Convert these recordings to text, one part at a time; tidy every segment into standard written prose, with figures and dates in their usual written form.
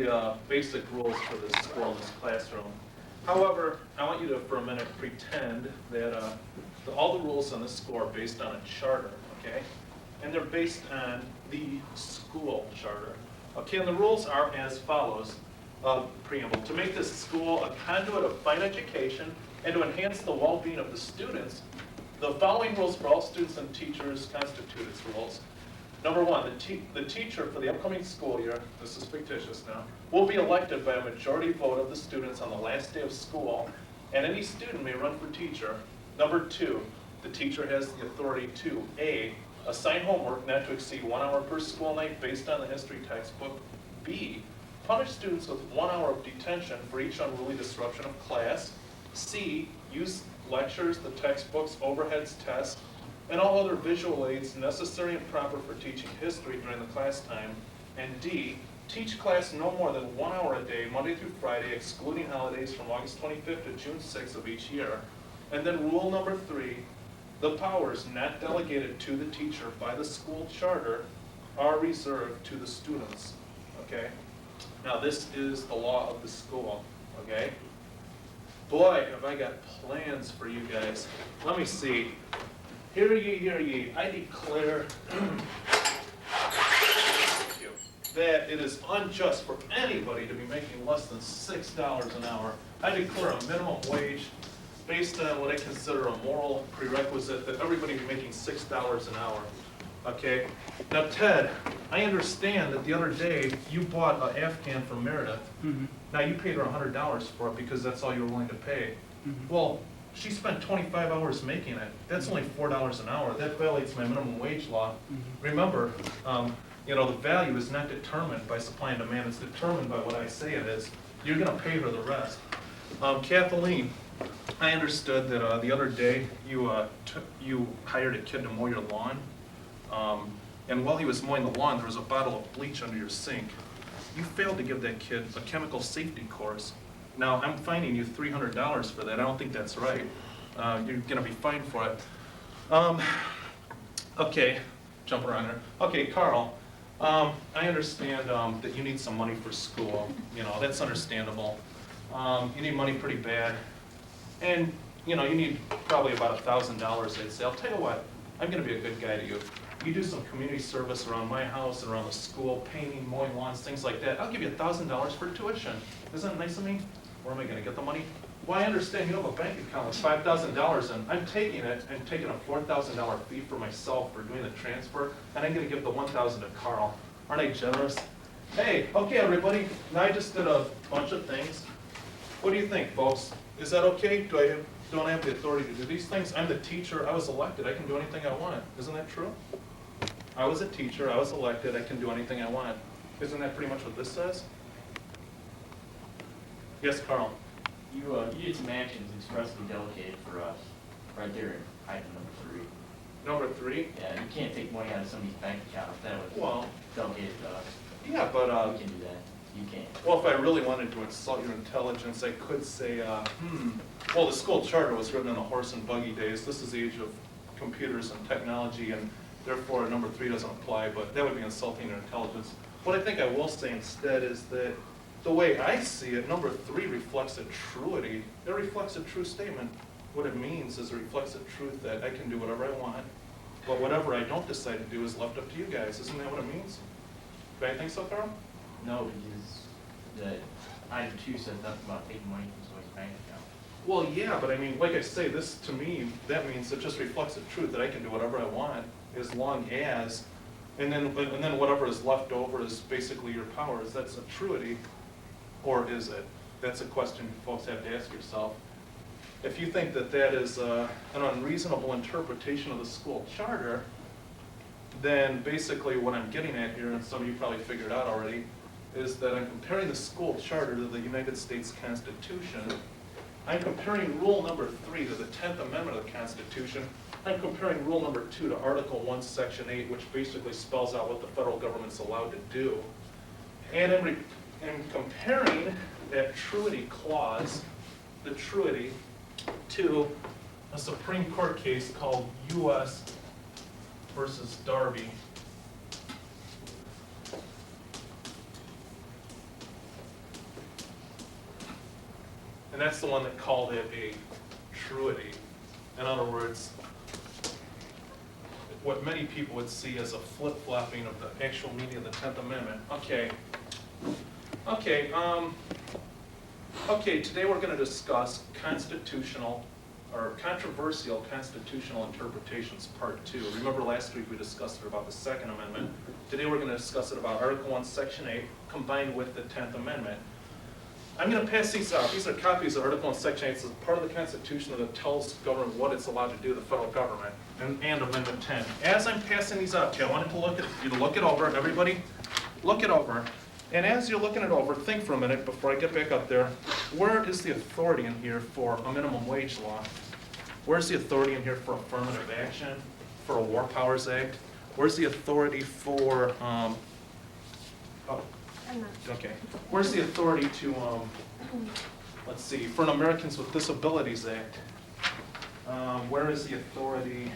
the basic rules for this school, this classroom. However, I want you to, for a minute, pretend that all the rules on this school are based on a charter, okay? And they're based on the school charter. Okay, and the rules are as follows. Preamble. To make this school a conduit of fine education and to enhance the well-being of the students, the following rules for all students and teachers constitute its rules. Number one, the teacher for the upcoming school year, this is fictitious now, will be elected by a majority vote of the students on the last day of school, and any student may run for teacher. Number two, the teacher has the authority to A, assign homework not to exceed 1 hour per school night based on the history textbook. B, punish students with 1 hour of detention for each unruly disruption of class. C, use lectures, the textbooks, overheads, tests, and all other visual aids necessary and proper for teaching history during the class time. And D, teach class no more than 1 hour a day, Monday through Friday, excluding holidays from August 25th to June 6th of each year. And then rule number 3, the powers not delegated to the teacher by the school charter are reserved to the students, okay? Now this is the law of the school, okay? Boy, have I got plans for you guys. Let me see. Hear ye, I declare that it is unjust for anybody to be making less than $6 an hour. I declare a minimum wage based on what I consider a moral prerequisite that everybody be making $6 an hour. Okay? Now, Ted, I understand that the other day you bought an Afghan from Meredith. Mm-hmm. Now, you paid her $100 for it because that's all you were willing to pay. Mm-hmm. Well, she spent 25 hours making it. That's only $4 an hour. That violates my minimum wage law. Mm-hmm. Remember, the value is not determined by supply and demand. It's determined by what I say it is. You're going to pay her the rest. Kathleen, I understood that the other day you hired a kid to mow your lawn. And while he was mowing the lawn, there was a bottle of bleach under your sink. You failed to give that kid a chemical safety course. Now, I'm fining you $300 for that. I don't think that's right. You're going to be fined for it. Okay, jump around here. Okay, Carl, I understand that you need some money for school. That's understandable. You need money pretty bad. And, you need probably about $1,000, I'd say. I'll tell you what, I'm going to be a good guy to you. You do some community service around my house and around the school, painting, mowing lawns, things like that. I'll give you $1,000 for tuition. Isn't that nice of me? Where am I going to get the money? Well, I understand you have a bank account with $5,000, and I'm taking it and taking a $4,000 fee for myself for doing the transfer, and I'm going to give the $1,000 to Carl. Aren't I generous? Hey, okay, everybody. Now I just did a bunch of things. What do you think, folks? Is that okay? Don't I have the authority to do these things? I'm the teacher. I was elected. I can do anything I want. Isn't that true? I was a teacher. I was elected. I can do anything I want. Isn't that pretty much what this says? Yes, Carl. You did some actions expressly delegated for us, right there in item number 3. Number 3? Yeah, you can't take money out of somebody's bank account if that was Well, delegated to us. yeah, but We can do that. You can't. well, if I really wanted to insult your intelligence, I could say, well, the school charter was written in the horse and buggy days. This is the age of computers and technology, and therefore number 3 doesn't apply, but that would be insulting your intelligence. What I think I will say instead is that the way I see it, number 3 reflects a truity. It reflects a true statement. What it means is it reflects the truth that I can do whatever I want, but whatever I don't decide to do is left up to you guys. Isn't that what it means? Do I think so, Carl? No, because the item 2 says nothing about taking money from somebody's bank account. Well, yeah, but I mean, like I say, this to me, that means it just reflects the truth that I can do whatever I want as long as, and then whatever is left over is basically your powers. That's a truity, or is it? That's a question you folks have to ask yourself. If you think that that is an unreasonable interpretation of the school charter, then basically what I'm getting at here, and some of you probably figured out already, is that I'm comparing the school charter to the United States Constitution. I'm comparing rule number 3 to the 10th Amendment of the Constitution. I'm comparing rule number 2 to Article 1, Section 8, which basically spells out what the federal government's allowed to do. And I'm comparing that truity clause, the truity, to a Supreme Court case called U.S. versus Darby. And that's the one that called it a truity. In other words, what many people would see as a flip-flopping of the actual meaning of the 10th Amendment. Okay, today we're going to discuss constitutional or controversial constitutional interpretations, part 2. Remember last week we discussed it about the Second Amendment. Today we're going to discuss it about Article 1, Section 8, combined with the 10th Amendment. I'm going to pass these out. These are copies of Article 1, Section 8. It's part of the Constitution that tells government what it's allowed to do, the federal government, and Amendment 10. As I'm passing these out, okay, I want you to look it over. Everybody, look it over. And as you're looking it over, think for a minute before I get back up there. Where is the authority in here for a minimum wage law? Where's the authority in here for affirmative action, for a War Powers Act? Where's the authority for, okay. Where's the authority to, let's see, for an Americans with Disabilities Act? Where is the authority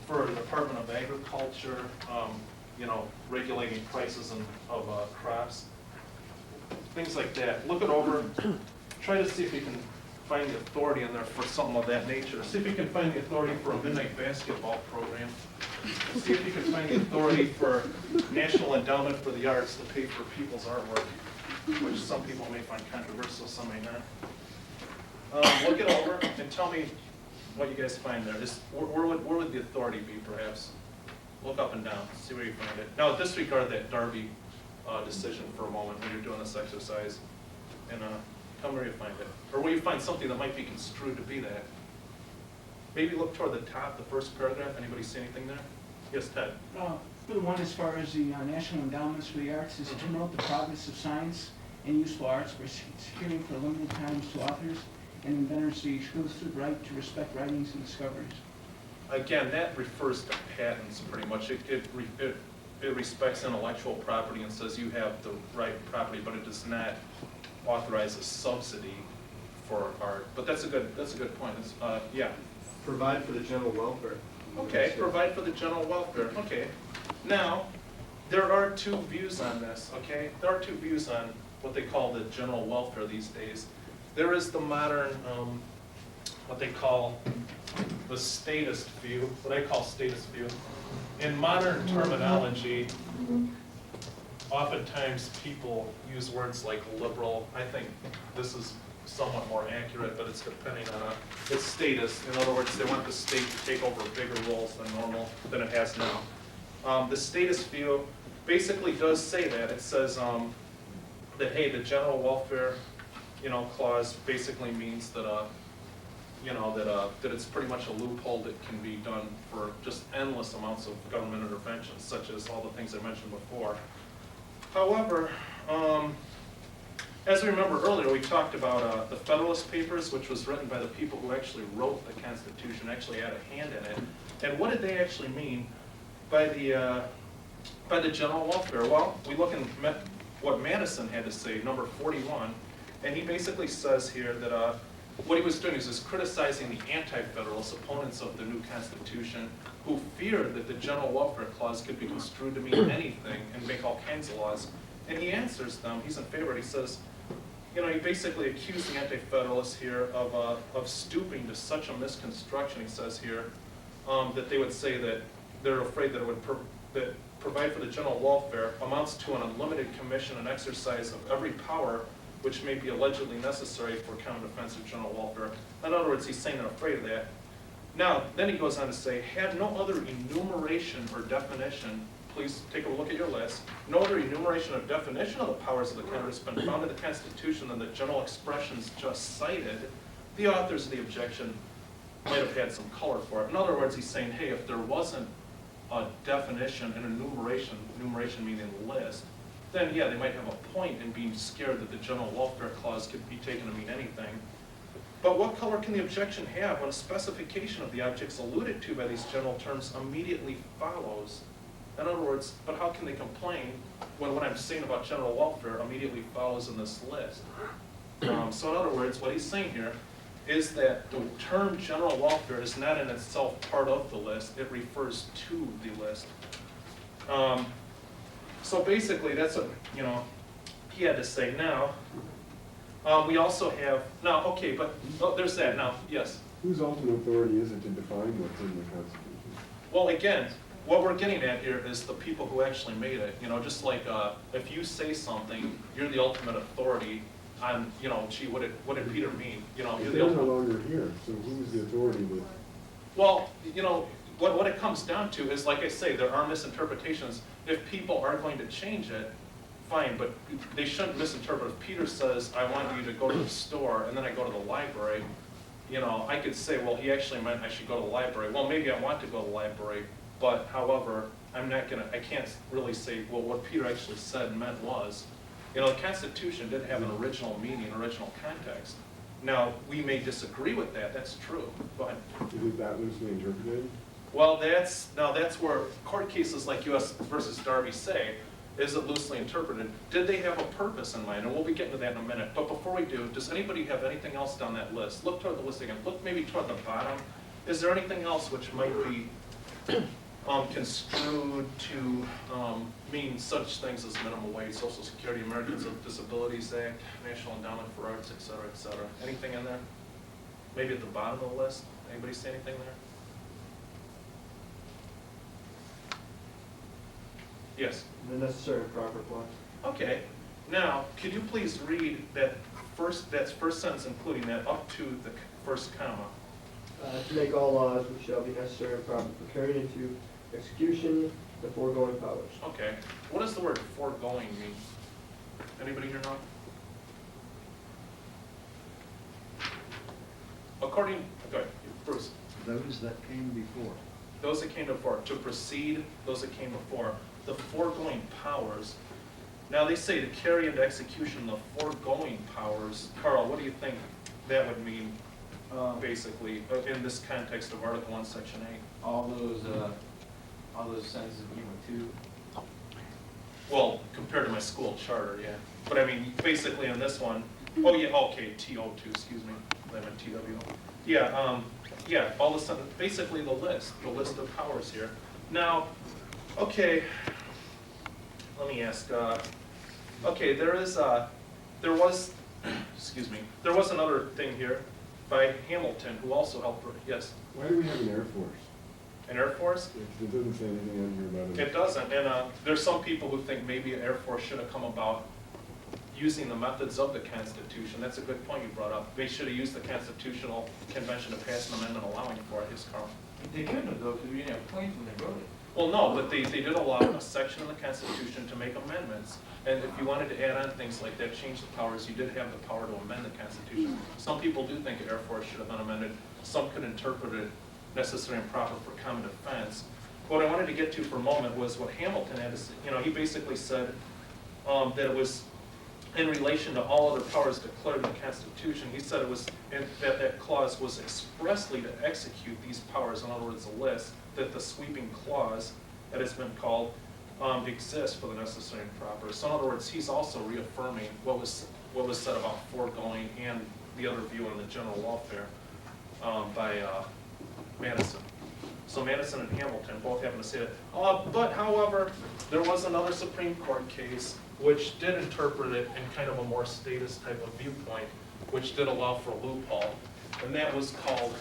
for the Department of Agriculture, regulating prices of crops? Things like that. Look it over. Try to see if you can find the authority in there for something of that nature. See if you can find the authority for a midnight basketball program. See if you can find the authority for National Endowment for the Arts to pay for people's artwork, which some people may find controversial, some may not. Look it over and tell me what you guys find there. Where would the authority be, perhaps? Look up and down, see where you find it. Now, disregard that Darby decision for a moment when you're doing this exercise, and tell me where you find it. Or where you find something that might be construed to be that. Maybe look toward the top, the first paragraph. Anybody see anything there? Yes, Ted? For the one as far as the National Endowments for the Arts is to promote the progress of science and useful arts by securing for limited times to authors and inventors the exclusive right to respect writings and discoveries. Again, that refers to patents pretty much. It respects intellectual property and says you have the right property, but it does not authorize a subsidy for art. But that's a good point. Yeah. Provide for the general welfare. Okay, provide for the general welfare. Okay. Now, there are two views on this, okay? There are two views on what they call the general welfare these days. There is the modern, what they call the statist view, what I call statist view. In modern terminology, oftentimes people use words like liberal. I think this is somewhat more accurate, but it's depending on it's statist. In other words, they want the state to take over bigger roles than it has now. The statist view basically does say that. It says that, hey, the general welfare, clause basically means that that it's pretty much a loophole that can be done for just endless amounts of government intervention, such as all the things I mentioned before. However, as we remember earlier, we talked about the Federalist Papers, which was written by the people who actually wrote the Constitution, actually had a hand in it. And what did they actually mean by the general welfare? Well, we look in what Madison had to say, number 41, and he basically says here that what he was doing is criticizing the anti-federalist opponents of the new Constitution who feared that the general welfare clause could be construed to mean anything and make all kinds of laws. And he answers them, he's in favor, he says, he basically accused the anti-federalists here of stooping to such a misconstruction, he says here, that they would say that they're afraid that it would that provide for the general welfare amounts to an unlimited commission and exercise of every power which may be allegedly necessary for common defense of general welfare. In other words, he's saying they're afraid of that. Now, then he goes on to say, had no other enumeration or definition, please take a look at your list, no other enumeration or definition of the powers of the Congress been found in the Constitution than the general expressions just cited, the authors of the objection might have had some color for it. In other words, he's saying, hey, if there wasn't a definition and enumeration meaning list, then yeah, they might have a point in being scared that the general welfare clause could be taken to mean anything. But what color can the objection have when a specification of the objects alluded to by these general terms immediately follows? In other words, but how can they complain when what I'm saying about general welfare immediately follows in this list? So in other words, what he's saying here is that the term general welfare is not in itself part of the list, it refers to the list. So basically, that's what he had to say. Now, We also have, now, okay, but, oh, there's that, now, yes. Whose ultimate authority is it to define what's in the Constitution? Well, again, what we're getting at here is the people who actually made it, you know, just like, if you say something, you're the ultimate authority on, you know, gee, what did Peter mean? You know, you're the They're no ultimate. longer here, so who's the authority that? Well, you know, what it comes down to is, like I say, there are misinterpretations. If people are going to change it, fine, but they shouldn't misinterpret. If Peter says, I want you to go to the store, and then I go to the library, you know, I could say, well, he actually meant I should go to the library. Well, maybe I want to go to the library, but however, I can't really say, well, what Peter actually said and meant was, you know, the Constitution did have an original meaning, original context. Now, we may disagree with that, that's true. Go ahead. Is that loosely interpreted? Well, that's where court cases like U.S. versus Darby say, is it loosely interpreted? Did they have a purpose in mind? And we'll be getting to that in a minute. But before we do, does anybody have anything else down that list? Look toward the list again. Look maybe toward the bottom. Is there anything else which might be construed to mean such things as minimum wage, Social Security, Americans with Disabilities Act, National Endowment for Arts, et cetera, et cetera? Anything in there? Maybe at the bottom of the list? Anybody say anything there? Yes. The necessary and proper clause. Okay. Now, could you please read that first sentence, including that, up to the first comma? To make all laws which shall be necessary and proper for carrying into execution the foregoing powers. Okay. What does the word foregoing mean? Anybody here know? According, okay, Bruce. Those that came before. Those that came before, to precede those that came before, the foregoing powers. Now they say to carry into execution the foregoing powers. Carl, what do you think that would mean, basically, in this context of Article 1, Section 8? All those sentences begin with two. Well, compared to my school charter, yeah. But I mean, basically in this one, oh yeah, okay, TO2, excuse me, I meant TWO. Yeah, yeah, all of a sudden, basically the list of powers here. Now, okay, let me ask, okay, there was, excuse me, there was another thing here by Hamilton who also helped, yes, Why do we have an Air Force? an Air Force? It doesn't say anything on here about it. It doesn't, and there's some people who think maybe Air Force should have come about using the methods of the Constitution. That's a good point you brought up. They should have used the Constitutional Convention to pass an amendment allowing for it. Yes, Carl? They couldn't have though, because we didn't have planes when they wrote it. Well, no, but they did allow a section in the Constitution to make amendments. And if you wanted to add on things like that, change the powers, you did have the power to amend the Constitution. Some people do think Air Force should have been amended. Some could interpret it necessary and proper for common defense. What I wanted to get to for a moment was what Hamilton had to say. You know, he basically said that it was in relation to all other powers declared in the Constitution. He said it was that clause was expressly to execute these powers. In other words, a list that the sweeping clause that has been called exists for the necessary and proper. So in other words, he's also reaffirming what was said about foregoing and the other view on the general welfare by Madison. So Madison and Hamilton both happen to say that. But however, there was another Supreme Court case which did interpret it in kind of a more statist type of viewpoint, which did allow for a loophole, and that was called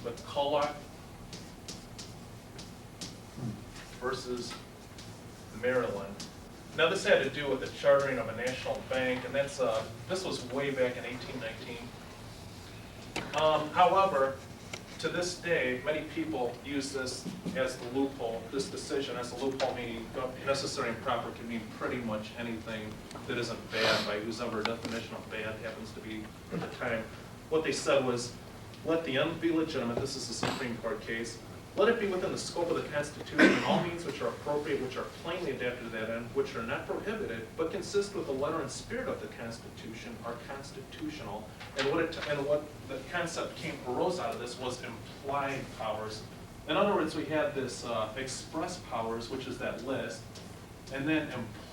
McCulloch versus Maryland. Now this had to do with the chartering of a national bank, and this was way back in 1819. However, to this day, many people use this as the loophole, this decision as a loophole, meaning necessary and proper can mean pretty much anything that isn't bad by whosever definition of bad happens to be at the time. What they said was, let the end be legitimate, this is a Supreme Court case, let it be within the scope of the Constitution, all means which are appropriate, which are plainly adapted to that end, which are not prohibited, but consist with the letter and spirit of the Constitution, are constitutional. And what the concept arose out of this was implied powers. In other words, we had this express powers, which is that list, and then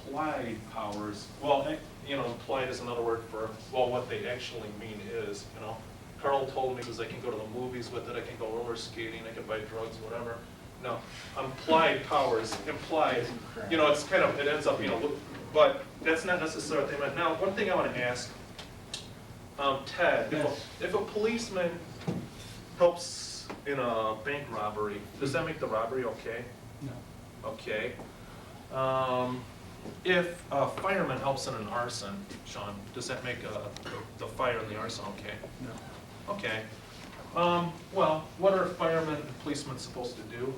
implied powers. Well, you know, implied is another word for, well, what they actually mean is, you know. Carl told me because I can go to the movies with it, I can go roller skating, I can buy drugs, whatever. No, implied powers, implied, you know, it's kind of, it ends up, you know, But that's not necessarily what they meant. Now, one thing I want to ask, Ted, Yes. if a policeman helps in a bank robbery, does that make the robbery okay? No. Okay. If a fireman helps in an arson, Sean, does that make the fire and the arson okay? No. Okay. Well, what are firemen and policemen supposed to do?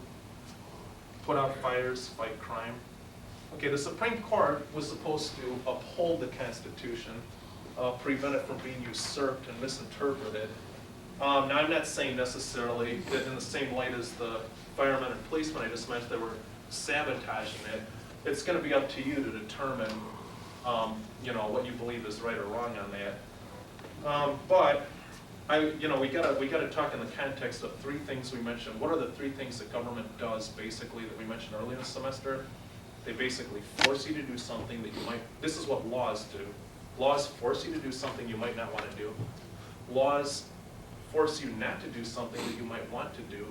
Put out fires, fight crime. Okay, the Supreme Court was supposed to uphold the Constitution, prevent it from being usurped and misinterpreted. Now, I'm not saying necessarily that in the same light as the firemen and policemen I just mentioned, they were sabotaging it. It's going to be up to you to determine, what you believe is right or wrong on that. But we gotta talk in the context of three things we mentioned. What are the three things the government does basically that we mentioned earlier in the semester? They basically force you to do something that you might. This is what laws do. Laws force you to do something you might not want to do. Laws force you not to do something that you might want to do.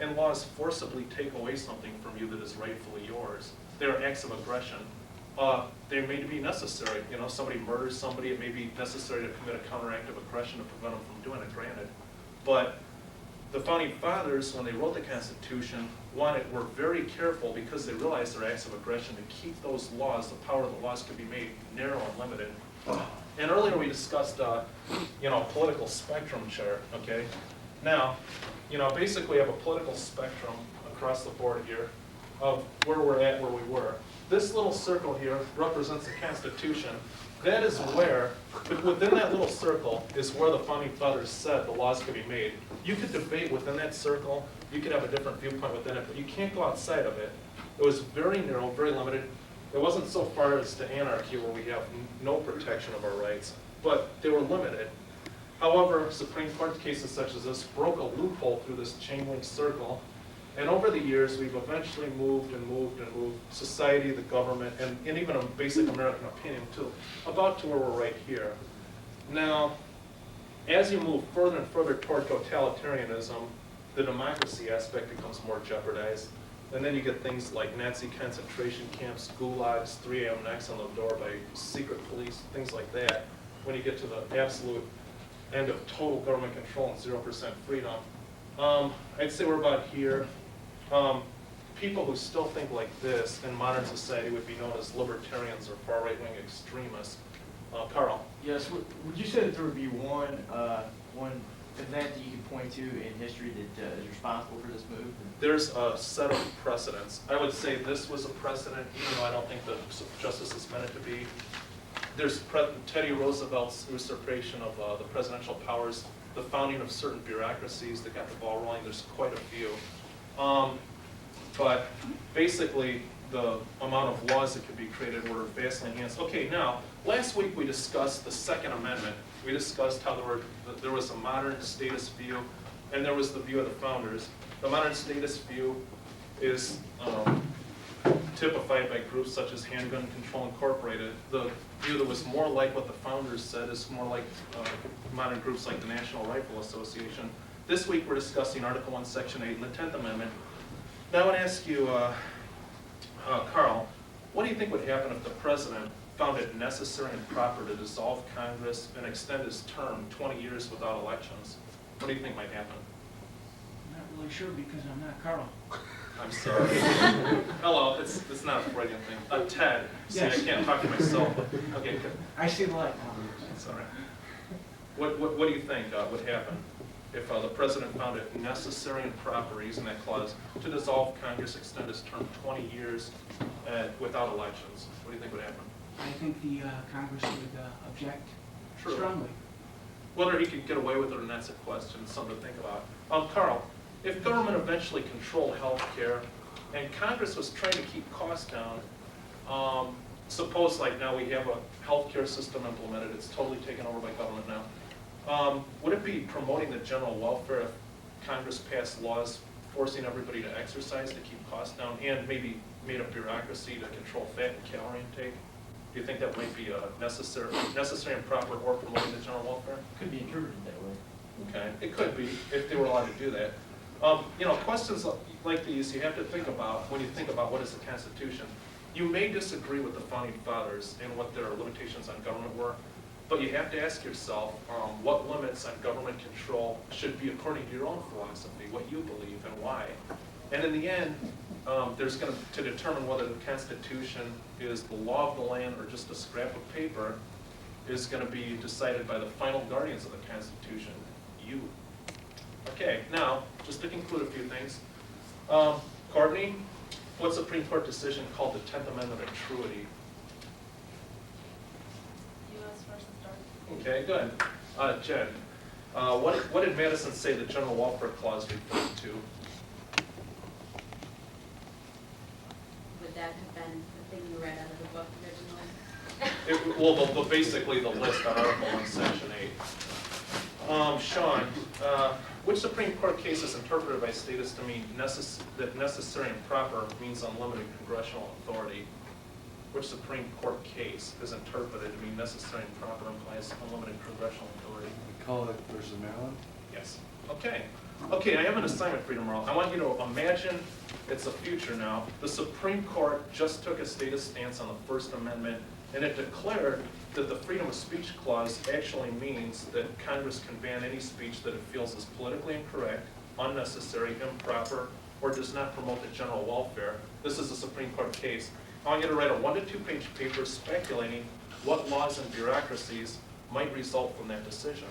And laws forcibly take away something from you that is rightfully yours. They are acts of aggression. They may be necessary. Somebody murders somebody, it may be necessary to commit a counteractive aggression to prevent them from doing it, granted. But the Founding Fathers, when they wrote the Constitution, were very careful because they realized their acts of aggression to keep those laws, the power of the laws could be made narrow and limited. And earlier we discussed, political spectrum chart, okay? Now, basically I have a political spectrum across the board here of where we're at, where we were. This little circle here represents the Constitution. That is where, within that little circle, is where the Founding Fathers said the laws could be made. You could debate within that circle, you could have a different viewpoint within it, but you can't go outside of it. It was very narrow, very limited. It wasn't so far as to anarchy where we have no protection of our rights, but they were limited. However, Supreme Court cases such as this broke a loophole through this chain link circle. And over the years, we've eventually moved society, the government, and even a basic American opinion about to where we're right here. Now, as you move further and further toward totalitarianism, the democracy aspect becomes more jeopardized. And then you get things like Nazi concentration camps, gulags, 3 a.m. knocks on the door by secret police, things like that, when you get to the absolute end of total government control and 0% freedom. I'd say we're about here. People who still think like this in modern society would be known as libertarians or far right-wing extremists. Carl? Yes, would you say that there would be one event that you could point to in history that is responsible for this move? There's a set of precedents. I would say this was a precedent, even though I don't think the justice is meant it to be. There's Teddy Roosevelt's usurpation of the presidential powers, the founding of certain bureaucracies that got the ball rolling. There's quite a few. But basically, the amount of laws that could be created were vastly enhanced. Okay, now, last week we discussed the Second Amendment. We discussed how there was a modern statist view, and there was the view of the founders. The modern statist view is typified by groups such as Handgun Control Incorporated. The view that was more like what the founders said is more like modern groups like the National Rifle Association. This week we're discussing Article 1, Section 8 and the 10th Amendment. Now I want to ask you, Carl, what do you think would happen if the president found it necessary and proper to dissolve Congress and extend his term 20 years without elections? What do you think might happen? I'm not really sure because I'm not Carl. I'm sorry. Hello, it's not a Freudian thing. Ted, see, Yes. I can't talk to myself. Okay, good. I see the light now. Sorry. What do you think would happen if the president found it necessary and proper, using that clause, to dissolve Congress, extend his term 20 years without elections? What do you think would happen? I think the Congress would object True. strongly. Whether he could get away with it or not's a question, something to think about. Carl, if government eventually controlled health care and Congress was trying to keep costs down, suppose like now we have a healthcare system implemented, it's totally taken over by government now. Would it be promoting the general welfare if Congress passed laws forcing everybody to exercise to keep costs down and maybe made a bureaucracy to control fat and calorie intake? Do you think that might be necessary and proper or promoting the general welfare? Could be interpreted that way. Okay, it could be if they were allowed to do that. Questions like these you have to think about when you think about what is the Constitution. You may disagree with the founding fathers and what their limitations on government were, but you have to ask yourself what limits on government control should be according to your own philosophy, what you believe and why. And in the end, there's going to determine whether the Constitution is the law of the land or just a scrap of paper is going to be decided by the final guardians of the Constitution, you. Okay, now, just to conclude a few things. Courtney, what Supreme Court decision called the 10th Amendment a truity? U.S. versus Dark. Okay, good. Jen, what did Madison say the General Welfare Clause referred to? Would that have been the thing you read out of the book originally? Well, basically the list on Article 1, Section 8. Sean, which Supreme Court case is interpreted by statists to mean that necessary and proper means unlimited congressional authority? Which Supreme Court case is interpreted to mean necessary and proper implies unlimited congressional authority? McCulloch versus Maryland? Yes. Okay. Okay, I have an assignment for you tomorrow. I want you to imagine it's the future now. The Supreme Court just took a statist stance on the First Amendment, and it declared that the freedom of speech clause actually means that Congress can ban any speech that it feels is politically incorrect, unnecessary, improper, or does not promote the general welfare. This is a Supreme Court case. I want you to write a 1 to 2 page paper speculating what laws and bureaucracies might result from that decision.